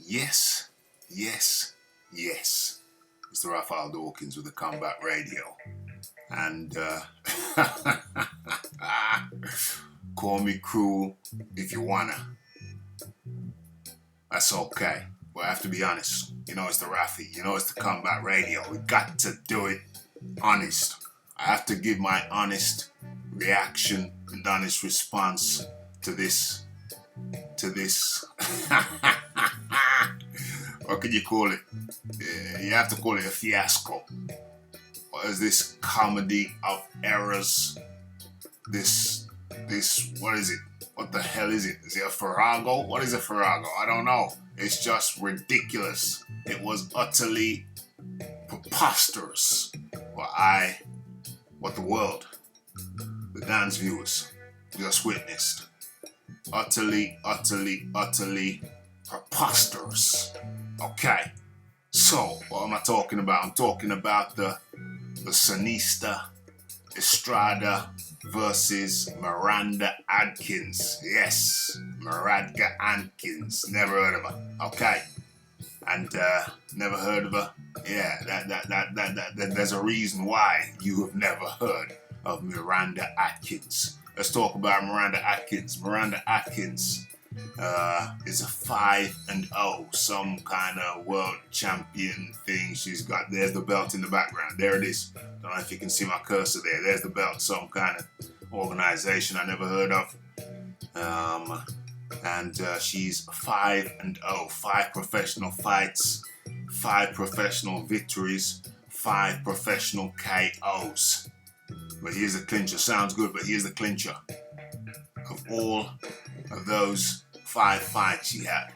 Yes, yes, yes. Mr. Raphael Dawkins with the Combat Radio. And call me cruel if you wanna. That's okay. But I have to be honest. You know it's the Rafi. You know it's the Combat Radio. We got to do it honest. I have to give my honest reaction and honest response to this. What can you call it? You have to call it a fiasco. What is this comedy of errors? This, what is it? What the hell is it? Is it a farrago? What is a farrago? I don't know. It's just ridiculous. It was utterly preposterous. What the world, the dance viewers, just witnessed. Utterly preposterous. Okay. So, what am I talking about? I'm talking about the Seniesa Estrada versus Miranda Adkins. Yes, Miranda Adkins. Never heard of her. Okay. And never heard of her? Yeah, that there's a reason why you have never heard of Miranda Adkins. Let's talk about Miranda Adkins. Miranda Adkins is a 5-0, some kind of world champion thing she's got. There's the belt in the background. There it is. Don't know if you can see my cursor there. There's the belt. Some kind of organization I never heard of. And she's 5-0. 5 professional fights, 5 professional victories, 5 professional KOs. But here's the clincher. Sounds good, but here's the clincher. Of all of those 5 fights she had,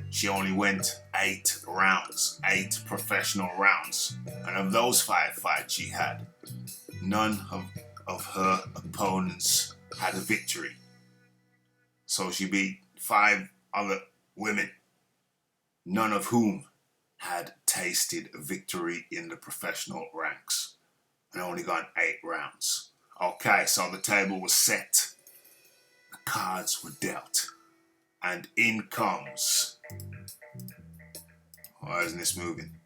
she only went 8 rounds, 8 professional rounds. And of those 5 fights she had, none of her opponents had a victory. So she beat 5 other women, none of whom had tasted victory in the professional ranks, and only got 8 rounds. Okay, so the table was set. The cards were dealt. And in comes... Why isn't this moving?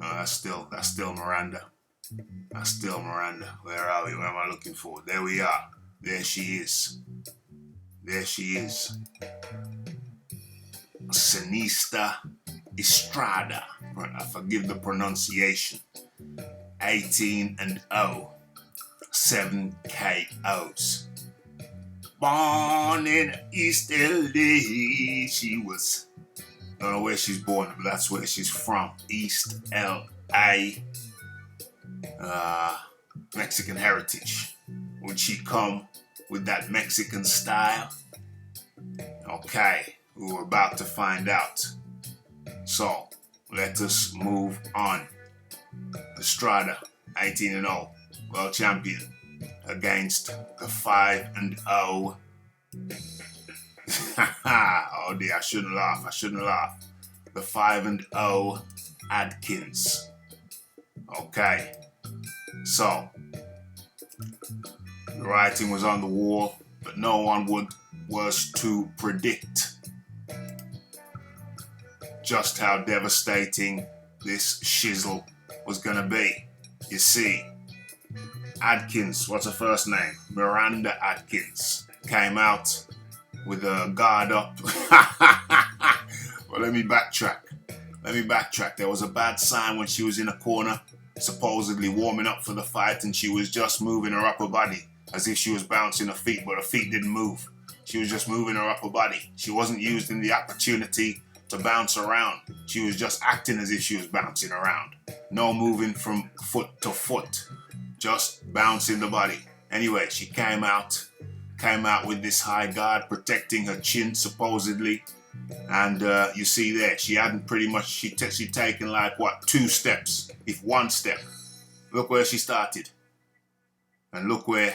Oh, that's still Miranda. That's still Miranda. Where are we? Where am I looking for? There we are. There she is. There she is. Seniesa Estrada. I forgive the pronunciation. 18-0. 7 KOs. Born in East LA. She was, I don't know where she's born, but that's where she's from. East LA. Mexican heritage. Would she come with that Mexican style? Okay, we were about to find out. So, let us move on. Estrada, 18-0. World champion against the 5-0. Oh dear, I shouldn't laugh. The 5-0 Adkins. Okay, so the writing was on the wall, but no one was to predict just how devastating this shizzle was gonna be. You see, Adkins, what's her first name? Miranda Adkins came out with a guard up. Well, let me backtrack. There was a bad sign when she was in a corner, supposedly warming up for the fight, and she was just moving her upper body as if she was bouncing her feet, but her feet didn't move. She was just moving her upper body. She wasn't using the opportunity to bounce around. She was just acting as if she was bouncing around. No moving from foot to foot. Just bouncing the body. Anyway, she came out with this high guard protecting her chin, supposedly. And you see there, she hadn't pretty much, she taken like, 2 steps, if 1 step. Look where she started. And look where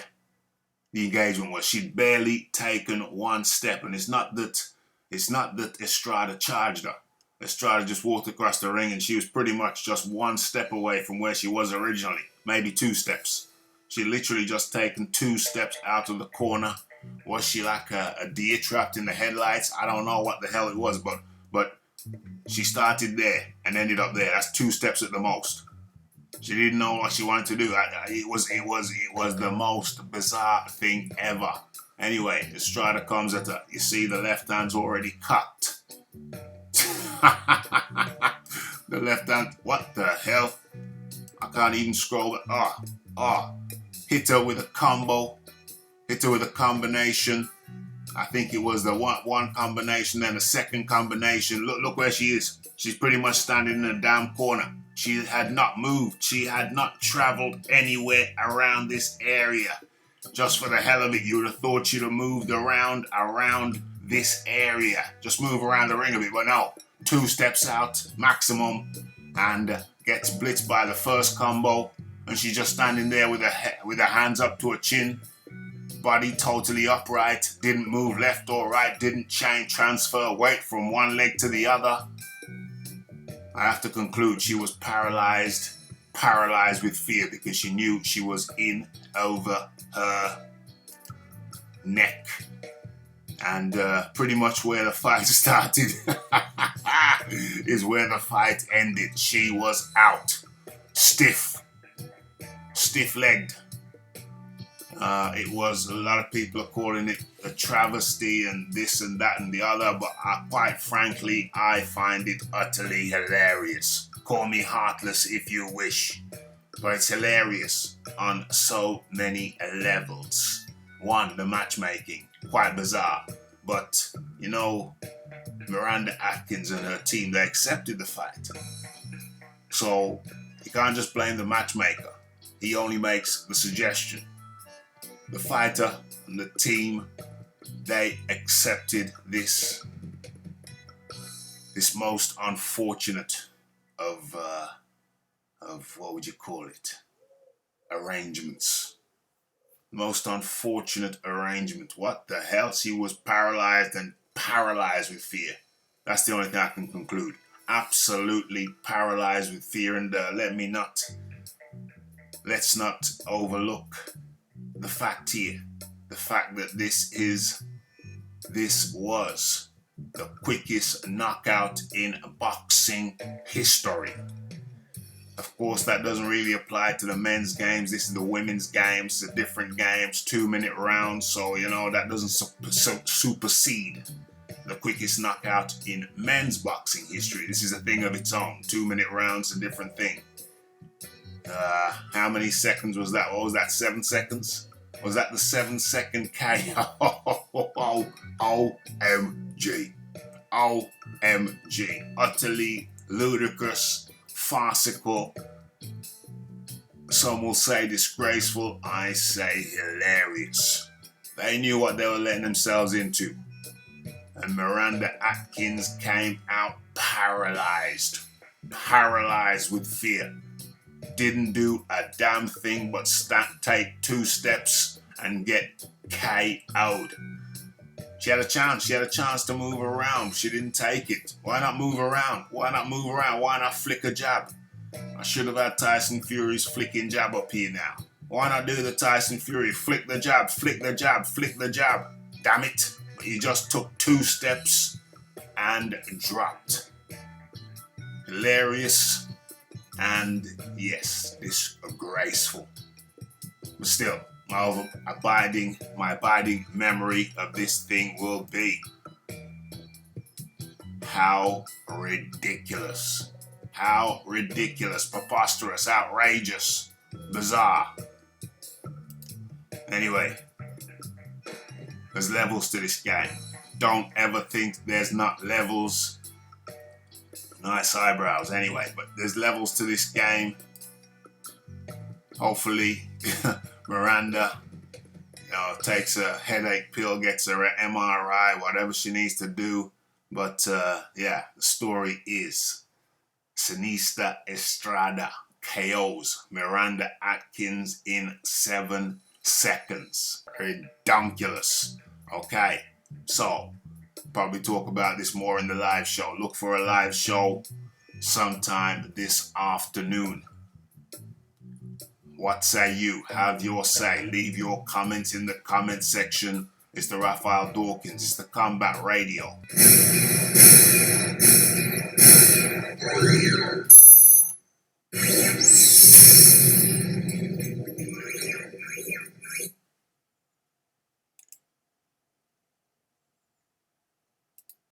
the engagement was. She'd barely taken 1 step. And it's not that Estrada charged her. Estrada just walked across the ring and she was pretty much just 1 step away from where she was originally. Maybe 2 steps. She literally just taken 2 steps out of the corner Was she like a deer trapped in the headlights? I don't know what the hell it was, but she started there and ended up there. That's 2 steps at the most. She didn't know what she wanted to do. It was the most bizarre thing ever. Anyway, Estrada comes at her. You see, the left hand's already cut. The left hand. What the hell? I can't even scroll. Hit her with a combo. Hit her with a combination. I think it was the one combination, then the second combination. Look where she is. She's pretty much standing in a damn corner. She had not moved. She had not traveled anywhere around this area. Just for the hell of it, you would have thought she'd have moved around this area. Just move around the ring a bit, but no. 2 steps out, maximum, and gets blitzed by the first combo. And she's just standing there with her hands up to her chin. Body totally upright. Didn't move left or right. Didn't transfer weight from one leg to the other. I have to conclude she was paralyzed with fear because she knew she was in over her neck. And pretty much where the fight started is where the fight ended. She was out. Stiff-legged. It was, a lot of people are calling it a travesty and this and that and the other, but quite frankly, I find it utterly hilarious. Call me heartless if you wish, but it's hilarious on so many levels. One, the matchmaking, quite bizarre, but you know, Miranda Adkins and her team, they accepted the fight. So you can't just blame the matchmaker. He only makes the suggestion. The fighter and the team, they accepted this most unfortunate of what would you call it? Arrangements. Most unfortunate arrangement. What the hell? She was paralyzed with fear. That's the only thing I can conclude. Absolutely paralyzed with fear, and let's not overlook the fact here, the fact that this was the quickest knockout in boxing history. Of course, that doesn't really apply to the men's games. This is the women's games, the different games, 2-minute rounds. So, you know, that doesn't supersede the quickest knockout in men's boxing history. This is a thing of its own. 2-minute rounds, a different thing. How many seconds was that? What was that, 7 seconds? Was that the 7-second KO? OMG. OMG. Utterly ludicrous, farcical. Some will say disgraceful. I say hilarious. They knew what they were letting themselves into. And Miranda Adkins came out paralyzed with fear. Didn't do a damn thing but take 2 steps and get KO'd. She had a chance to move around. She didn't take it. Why not move around? Why not flick a jab? I should have had Tyson Fury's flicking jab up here now. Why not do the Tyson Fury? Flick the jab, flick the jab, flick the jab. Damn it. But he just took 2 steps and dropped. Hilarious. And yes, disgraceful. But still, my abiding memory of this thing will be how ridiculous, preposterous, outrageous, bizarre. Anyway, there's levels to this game. Don't ever think there's not levels. Nice eyebrows anyway, but there's levels to this game. Hopefully Miranda takes a headache pill, gets her an MRI, whatever she needs to do. But the story is Seniesa Estrada KOs Miranda Adkins in 7 seconds. Ridiculous. Okay, so probably talk about this more in the live show. Look for a live show sometime this afternoon. What say you? Have your say. Leave your comments in the comment section. It's the Raphael Dawkins. It's the Combat Radio.